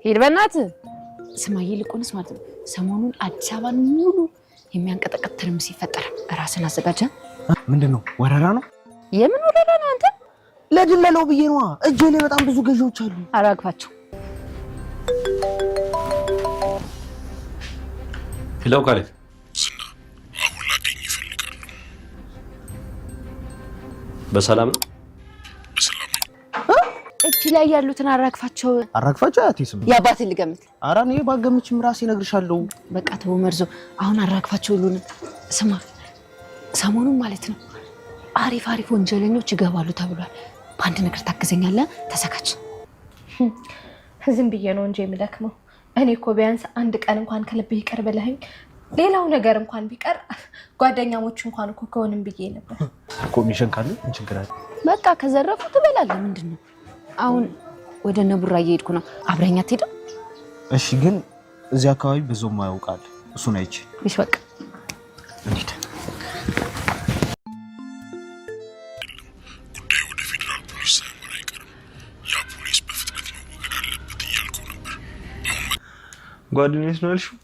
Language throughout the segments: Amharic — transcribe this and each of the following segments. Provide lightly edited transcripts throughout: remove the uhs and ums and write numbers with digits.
ሄድ በእናትህ ስማዬ ልቆንስ ማለት ነው ሰሞኑን አዲስ አበባን ሙሉ የሚያንቀጠቀጥ ትርምስ ይፈጠራል ራስን አዘጋጀ ምንድነው ወረራ ነው የምን ወረራ ነው አንተ ለድለለው ብዬ ነው እጄ ላይ በጣም ብዙ ገዢዎች አሉ አራግፋቸው ሄሎ ካሌብ ዝና አሁን ላገኝ ይፈልጋሉ በሰላም ነው እቺ ላይ ያሉትን አራግፋቸው አያቲስም ያባትን ልገምት ኧረ እኔ ባገምችም ራሴ እነግርሻለሁ በቃ ተው መርዞ አሁን አራግፋቸው ሁሉን ስማ ሰሞኑን ማለት ነው አሪፍ ወንጀለኞች ይገባሉ ተብሏል በአንድ ነገር ታገዘኛለህ ተሰካች ዝም ብዬ ነው እንጂ የሚለክመው እኔ እኮ ቢያንስ አንድ ቀን እንኳን ከልብህ ይቀር በለኝ ሌላው ነገር እንኳን ቢቀር ጓደኛሞች እንኳን እኮ ከሆነም ብዬ ነበር ኮሚሽን ካለ እንችግራለን በቃ ከዘረፉ ትበላለህ ምንድነው አሁን ወደ ነብራ እየሄድኩ ነው አብረኛ ትሄድ እሺ ግን እዚህ አካባቢ ብዙም ማያውቃል እሱን አይቼ እሺ በቃ እንዴት ጉዳዩ ወደ ፌደራል ፖሊስ ሳይመራ አይቀርም ያ ፖሊስ በፍጥነት መወገድ አለበት እያልኩ ነበር ጓደኛዬ ነው ያልሽው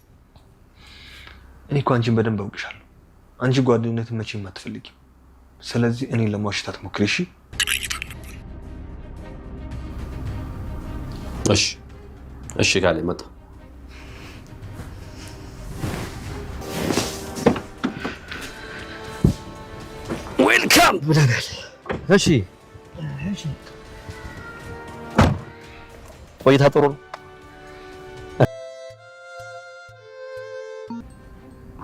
እኔ እኮ አንቺን በደንብ አውቅሻለሁ አንቺ ጓደኝነትን መቼም አትፈልጊም ስለዚህ እኔ ለማዋሸት አትሞክሪ እሺ እሺ ካሌብ መጣ ዌልካም ብለናል እሺ ቆይታ ጥሩ ነው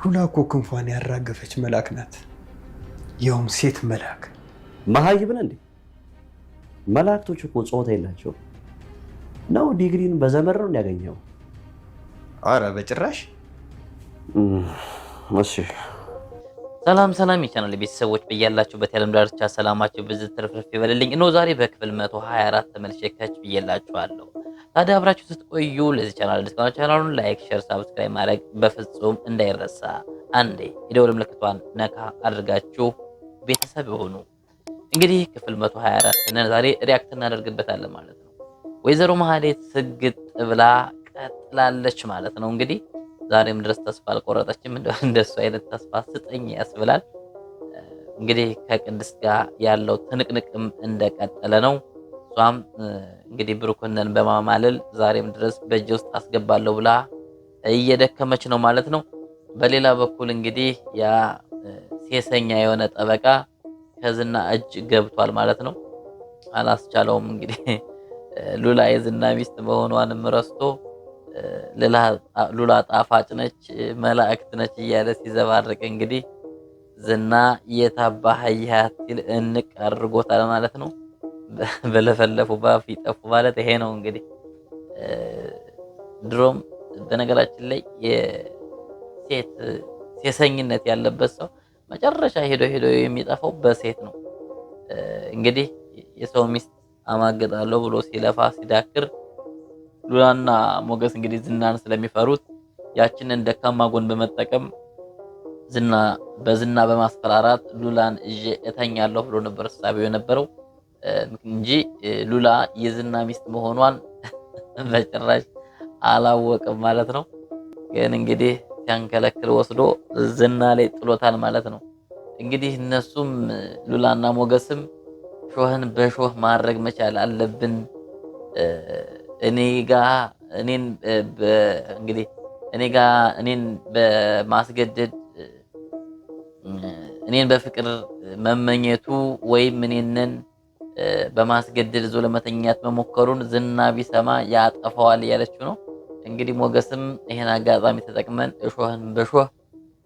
ሉላ እኮ ክንፏን ያራገፈች መልአክ ናት ያውም ሴት መልአክ መሀይብ ነህ እንዴ መላእክቶች እኮ ጾታ የላቸውም ነው ዲግሪን በዘመር ነው ያገኘው አረ በጭራሽ እሺ ሰላም የቻናል ቤተሰቦች በያላችሁበት የዓለም ዳርቻ ሰላማችሁ ብዝት ትርፍርፍ ይበልልኝ ነው ዛሬ በክፍል 124 ተመልሼ ከች ብዬላችኋለሁ ታዲያ አብራችሁ ስትቆዩ ለዚህ ቻናል ለስካና ቻናሉን ላይክ ሼር ሰብስክራይብ ማድረግ በፍጹም እንዳይረሳ አንዴ የደወል ምልክቷን ነካ አድርጋችሁ ቤተሰብ ይሁኑ እንግዲህ ክፍል 124 እና ዛሬ ሪአክት እናደርግበታለን ማለት ነው ወይዘሮ መሀሌት ስግጥ ብላ ቀጥላለች ማለት ነው እንግዲህ ዛሬም ድረስ ተስፋ አልቆረጠችም እንደሱ አይነት ተስፋ ስጠኝ ያስብላል እንግዲህ ከቅድስት ጋር ያለው ትንቅንቅም እንደቀጠለ ነው ሷም እንግዲህ ብሩክነን በማማለል ዛሬም ድረስ በእጅ ውስጥ አስገባለሁ ብላ እየደከመች ነው ማለት ነው በሌላ በኩል እንግዲህ ያ ሴሰኛ የሆነ ጠበቃ ከዝና እጅ ገብቷል ማለት ነው አላስቻለውም እንግዲህ ሉላ የዝና ሚስት መሆኗንም ረስቶ ሉላ ጣፋጭ ነች መላእክት ነች እያለ ሲዘባርቅ እንግዲህ ዝና የታባህያት ሲል እንቀርጎታል ማለት ነው በለፈለፉ ባፍ ይጠፉ ማለት ይሄ ነው እንግዲህ ድሮም በነገራችን ላይ የሴት ሴሰኝነት ያለበት ሰው መጨረሻ ሄዶ የሚጠፋው በሴት ነው እንግዲህ የሰው ሚስት አማገጣለሁ ብሎ ሲለፋ ሲዳክር ሉላና ሞገስ እንግዲህ ዝናን ስለሚፈሩት ያችንን ደካማ ጎን በመጠቀም በዝና በማስፈራራት ሉላን እተኛለሁ ብሎ ነበር ሐሳቢው የነበረው እንጂ ሉላ የዝና ሚስት መሆኗን በጭራሽ አላወቀም ማለት ነው ግን እንግዲህ ሲያንከለክል ወስዶ ዝና ላይ ጥሎታል ማለት ነው እንግዲህ እነሱም ሉላና ሞገስም ሾህን በሾህ ማድረግ መቻል አለብን እኔን በማስገደድ እኔን በፍቅር መመኘቱ ወይም እኔንን በማስገደድ ዞ ለመተኛት መሞከሩን ዝና ቢሰማ ያጠፋዋል ያለችው ነው እንግዲህ ሞገስም ይሄን አጋጣሚ ተጠቅመን እሾህን በሾህ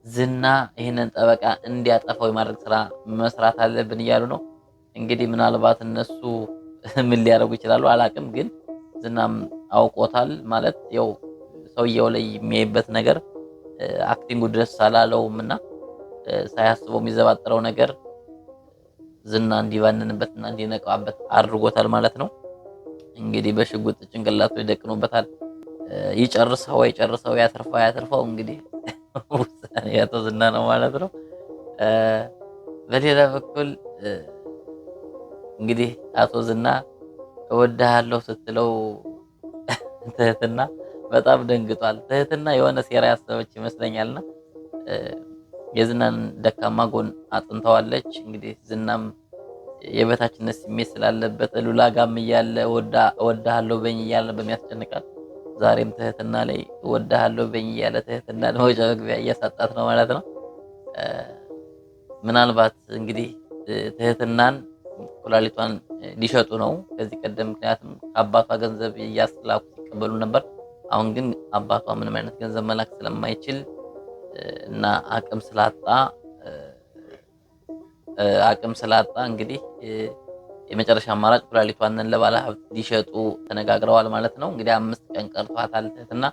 ዝና ይሄንን ጠበቃ እንዲያጠፋው የማድረግ ስራ መስራት አለብን እያሉ ነው እንግዲህ ምናልባት እነሱ ምን ሊያደርጉ ይችላሉ አላቅም ግን ዝናም አውቆታል ማለት ያው ሰውየው ላይ የሚያይበት ነገር አክቲንጉ ድረስ ሳላለውምና ሳያስበው የሚዘባጥረው ነገር ዝና እንዲባንንበትና እንዲነቃበት አድርጎታል ማለት ነው እንግዲህ በሽጉጥ ጭንቅላቱ ይደቅኑበታል ይጨርሰው ያተርፈው እንግዲህ ያቶ ዝና ነው ማለት ነው በሌላ በኩል እንግዲህ አቶ ዝና እወድሃለሁ ስትለው ትህትና በጣም ደንግጧል። ትህትና የሆነ ሴራ ያሰበች ይመስለኛልና የዝናን ደካማ ጎን አጥንተዋለች። እንግዲህ ዝናም የበታችነት ስሜት ስላለበት ሉላ ጋም እያለ እወድሃለሁ በኝ እያለ በሚያስጨንቃት ዛሬም ትህትና ላይ እወድሃለሁ በኝ እያለ ትህትና መውጫ መግቢያ እያሳጣት ነው ማለት ነው። ምናልባት እንግዲህ ትህትናን ኩላሊቷን ሊሸጡ ነው ከዚህ ቀደም። ምክንያቱም ከአባቷ ገንዘብ እያስላኩ ሲቀበሉ ነበር። አሁን ግን አባቷ ምንም አይነት ገንዘብ መላክ ስለማይችል እና አቅም ስላጣ እንግዲህ የመጨረሻ አማራጭ ኩላሊቷን ለባለ ሀብት ሊሸጡ ተነጋግረዋል ማለት ነው። እንግዲህ 5 ቀን ቀርቷታል ትህትና።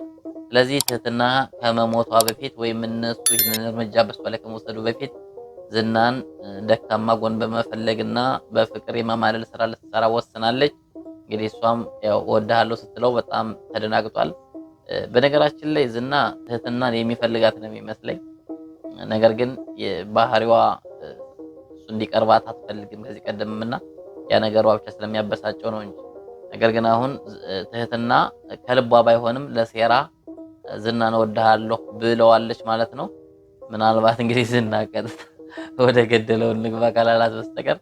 ስለዚህ ትህትና ከመሞቷ በፊት ወይም እነሱ ይህንን እርምጃ በሷ ላይ ከመውሰዱ በፊት ዝናን ደካማ ጎን በመፈለግና በፍቅር የማማለል ስራ ልትሰራ ወስናለች። እንግዲህ እሷም ያው እወድሃለሁ ስትለው በጣም ተደናግጧል። በነገራችን ላይ ዝና ትህትናን የሚፈልጋት ነው የሚመስለኝ። ነገር ግን ባህሪዋ እሱ እንዲቀርባት አትፈልግም ከዚህ ቀደምና ያ ነገሯ ብቻ ስለሚያበሳጨው ነው እንጂ። ነገር ግን አሁን ትህትና ከልቧ ባይሆንም ለሴራ ዝናን እወድሃለሁ ብለዋለች ማለት ነው። ምናልባት እንግዲህ ዝና ቀጥታ ወደ ገደለው ንግባ ካላላት በስተቀር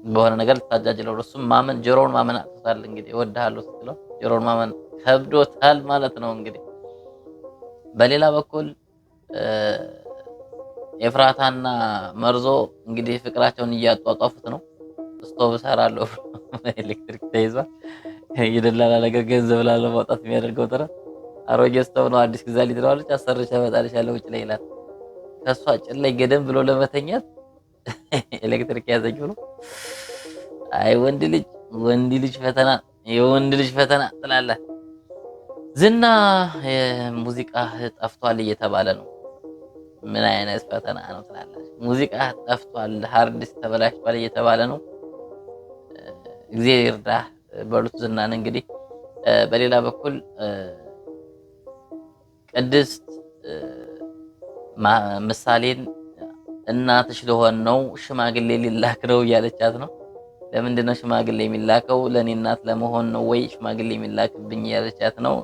በሆነ ነገር ልታጃጅለው እሱም ማመን ጆሮውን ማመን አጥቷል። እንግዲህ እወድሃለሁ ስትለው ጆሮውን ማመን ከብዶታል ማለት ነው። እንግዲህ በሌላ በኩል ኤፍራታና መርዞ እንግዲህ ፍቅራቸውን እያጧጧፉት ነው። ስቶቭ እሰራለሁ ኤሌክትሪክ ተይዟል። የደላላ ነገር ገንዘብ ላለ ማውጣት የሚያደርገው ጥረት አሮጌ ስቶቭ ነው አዲስ ግዛ ሊትለዋለች አሰርቻ መጣልሽ ያለው ውጭ ላይ ይላል። ከሷ ጭን ላይ ገደም ብሎ ለመተኛት ኤሌክትሪክ ያዘችው ነው። አይ ወንድ ልጅ ፈተና የወንድ ልጅ ፈተና ትላለህ። ዝና ሙዚቃ ጠፍቷል እየተባለ ነው። ምን አይነት ፈተና ነው ትላለህ? ሙዚቃ ጠፍቷል፣ ሃርድ ዲስክ ተበላሽቷል እየተባለ ነው። እግዚአብሔር ይርዳህ በሉት ዝናን። እንግዲህ በሌላ በኩል ቅድስት ምሳሌን እናትሽ ልሆን ነው ሽማግሌ ሊላክ ነው እያለቻት ነው። ለምንድን ነው ሽማግሌ የሚላከው? ለኔ እናት ለመሆን ነው ወይ ሽማግሌ የሚላክብኝ እያለቻት ነው።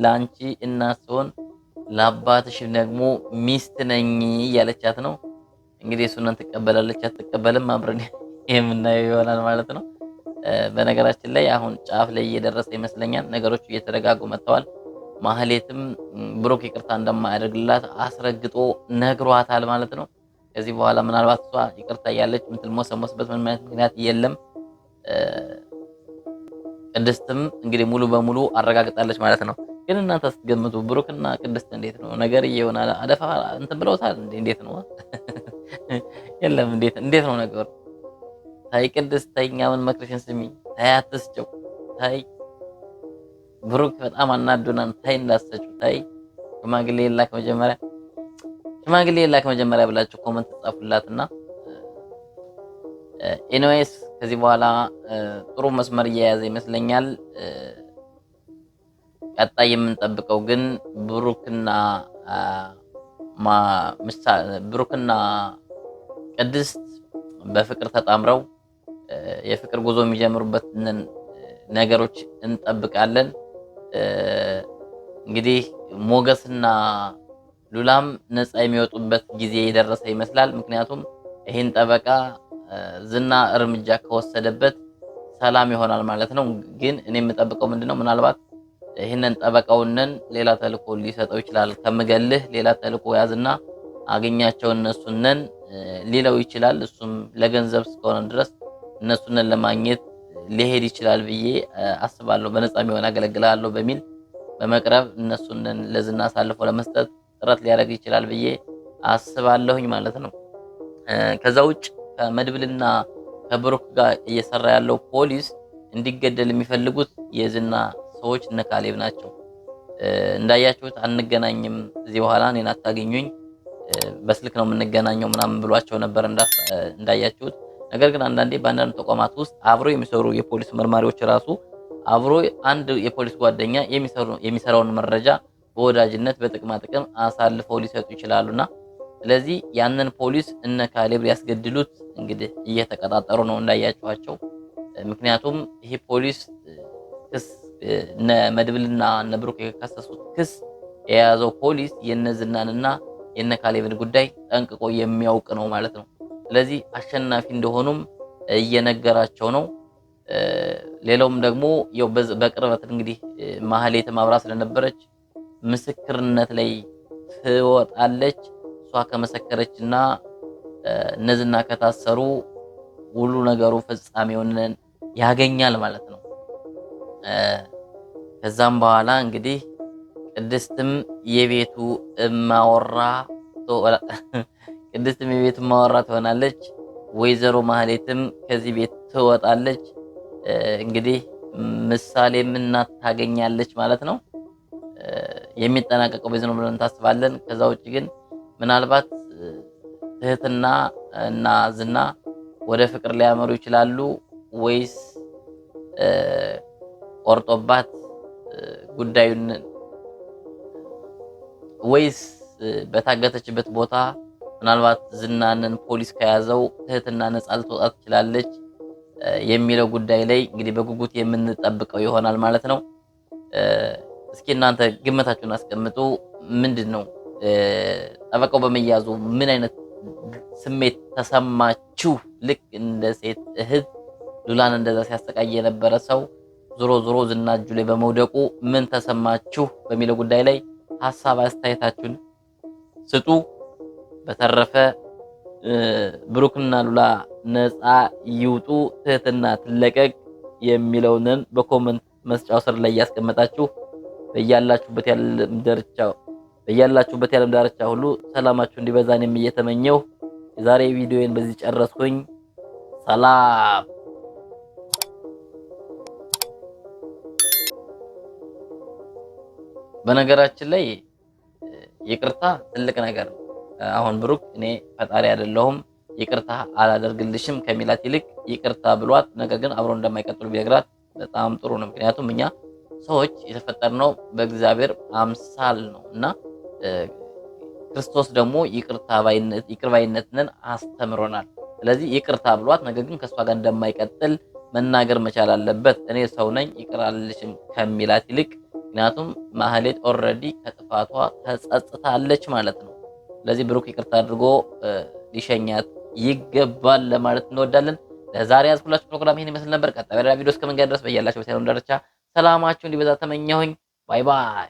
ለአንቺ እናት ሲሆን ለአባትሽ ደግሞ ሚስት ነኝ እያለቻት ነው። እንግዲህ እሱን ትቀበላለች አትቀበልም አብረን የምናየው ይሆናል ማለት ነው። በነገራችን ላይ አሁን ጫፍ ላይ እየደረሰ ይመስለኛል። ነገሮቹ እየተረጋጉ መጥተዋል። ማህሌትም ብሩክ ይቅርታ እንደማያደርግላት አስረግጦ ነግሯታል ማለት ነው። ከዚህ በኋላ ምናልባት እሷ ይቅርታ እያለች የምትልሞሰሞስበት ምንም አይነት ምክንያት የለም። ቅድስትም እንግዲህ ሙሉ በሙሉ አረጋግጣለች ማለት ነው። ግን እናንተ ስትገምቱ ብሩክና ቅድስት እንዴት ነው ነገር ይሆናል? አደፋ እንትን ብለውታል እንዴ? እንዴት ነው? የለም እንዴት ነው ነገሩ? ታይ ቅድስት ተይኛ፣ ምን መክረሽን ስሚ፣ ታይ አትስጨው፣ ታይ ብሩክ በጣም አናዶናን፣ ታይ እንዳሰጨው፣ ታይ ሽማግሌ ላክ መጀመሪያ ብላችሁ ኮመንት ጻፉላትና ኤኒዌይስ ከዚህ በኋላ ጥሩ መስመር እየያዘ ይመስለኛል። ቀጣይ የምንጠብቀው ግን ብሩክና ቅድስት በፍቅር ተጣምረው የፍቅር ጉዞ የሚጀምሩበትን ነገሮች እንጠብቃለን። እንግዲህ ሞገስና ሉላም ነፃ የሚወጡበት ጊዜ የደረሰ ይመስላል። ምክንያቱም ይህን ጠበቃ ዝና እርምጃ ከወሰደበት ሰላም ይሆናል ማለት ነው። ግን እኔ የምጠብቀው ምንድነው ምናልባት ይህንን ጠበቃውንን ሌላ ተልኮ ሊሰጠው ይችላል። ከምገልህ ሌላ ተልኮ ያዝና አገኛቸው እነሱንን ሊለው ይችላል። እሱም ለገንዘብ እስከሆነ ድረስ እነሱንን ለማግኘት ሊሄድ ይችላል ብዬ አስባለሁ። በነፃ የሚሆን አገለግላለሁ በሚል በመቅረብ እነሱንን ለዝና አሳልፎ ለመስጠት ጥረት ሊያደርግ ይችላል ብዬ አስባለሁኝ ማለት ነው። ከዛ ውጭ ከመድብልና ከብሩክ ጋር እየሰራ ያለው ፖሊስ እንዲገደል የሚፈልጉት የዝና ሰዎች እነ ካሌብ ናቸው። እንዳያችሁት አንገናኝም፣ እዚህ በኋላ እኔን አታገኙኝ፣ በስልክ ነው የምንገናኘው ምናምን ብሏቸው ነበር እንዳያችሁት። ነገር ግን አንዳንዴ በአንዳንድ ተቋማት ውስጥ አብሮ የሚሰሩ የፖሊስ መርማሪዎች ራሱ አብሮ አንድ የፖሊስ ጓደኛ የሚሰራውን መረጃ በወዳጅነት በጥቅማ ጥቅም አሳልፈው ሊሰጡ ይችላሉና ስለዚህ ያንን ፖሊስ እነ ካሌብ ሊያስገድሉት እንግዲህ እየተቀጣጠሩ ነው እንዳያችኋቸው። ምክንያቱም ይሄ ፖሊስ ክስ እነ መድብልና እነ ብሩክ የከሰሱት ክስ የያዘው ፖሊስ የነዝናንና የነ ካሌብን ጉዳይ ጠንቅቆ የሚያውቅ ነው ማለት ነው። ስለዚህ አሸናፊ እንደሆኑም እየነገራቸው ነው። ሌላውም ደግሞ ያው በቅርበት እንግዲህ ማህሌት ማብራ ስለነበረች ምስክርነት ላይ ትወጣለች። እሷ ከመሰከረችና እነዝና ከታሰሩ ሁሉ ነገሩ ፍጻሜውን ያገኛል ማለት ነው። ከዛም በኋላ እንግዲህ ቅድስትም የቤቱ እማወራ ትሆናለች። ወይዘሮ ማህሌትም ከዚህ ቤት ትወጣለች። እንግዲህ ምሳሌም እናት ታገኛለች ማለት ነው። የሚጠናቀቀው በዚህ ነው ብለን ታስባለን። ከዛ ውጭ ግን ምናልባት ትህትና እና ዝና ወደ ፍቅር ሊያመሩ ይችላሉ ወይስ ቆርጦባት ጉዳዩን ወይስ በታገተችበት ቦታ ምናልባት ዝናንን ፖሊስ ከያዘው ትህትና ነፃ ልትወጣ ትችላለች የሚለው ጉዳይ ላይ እንግዲህ በጉጉት የምንጠብቀው ይሆናል ማለት ነው። እስኪ እናንተ ግምታችሁን አስቀምጡ። ምንድነው ጠበቃው በመያዙ ምን አይነት ስሜት ተሰማችሁ? ልክ እንደ ሴት እህት ሉላን እንደዛ ሲያሰቃይ የነበረ ሰው ዞሮ ዝና እጁ ላይ በመውደቁ ምን ተሰማችሁ በሚለው ጉዳይ ላይ ሐሳብ አስተያየታችሁን ስጡ። በተረፈ ብሩክና ሉላ ነፃ ይውጡ፣ ትህትና ትለቀቅ የሚለውን በኮመንት መስጫው ስር ላይ ያስቀመጣችሁ በያላችሁበት የዓለም ዳርቻ ሁሉ ሰላማችሁ እንዲበዛ እኔም እየተመኘው የዛሬ ቪዲዮዬን በዚህ ጨረስኩኝ። ሰላም። በነገራችን ላይ ይቅርታ ትልቅ ነገር ነው። አሁን ብሩክ እኔ ፈጣሪ አይደለሁም ይቅርታ አላደርግልሽም ከሚላት ይልቅ ይቅርታ ብሏት ነገር ግን አብሮ እንደማይቀጥሉ ቢነግራት በጣም ጥሩ ነው። ምክንያቱም እኛ ሰዎች የተፈጠርነው በእግዚአብሔር አምሳል ነው እና ክርስቶስ ደግሞ ይቅር ባይነትን አስተምሮናል። ስለዚህ ይቅርታ ብሏት ነገር ግን ከሷ ጋር እንደማይቀጥል መናገር መቻል አለበት። እኔ ሰው ነኝ ይቅር አልልሽም ከሚላት ይልቅ ምክንያቱም ማህሌት ኦልሬዲ ከጥፋቷ ተጸጽታለች ማለት ነው። ስለዚህ ብሩክ ይቅርታ አድርጎ ሊሸኛት ይገባል ለማለት እንወዳለን። ለዛሬ ያዝኩላችሁ ፕሮግራም ይሄን ይመስል ነበር። ቀጣይ ቪዲዮ እስከምንገናኝ ድረስ በያላችሁ በሰላም ዳርቻ ሰላማችሁ እንዲበዛ ተመኘሁኝ። ባይ ባይ።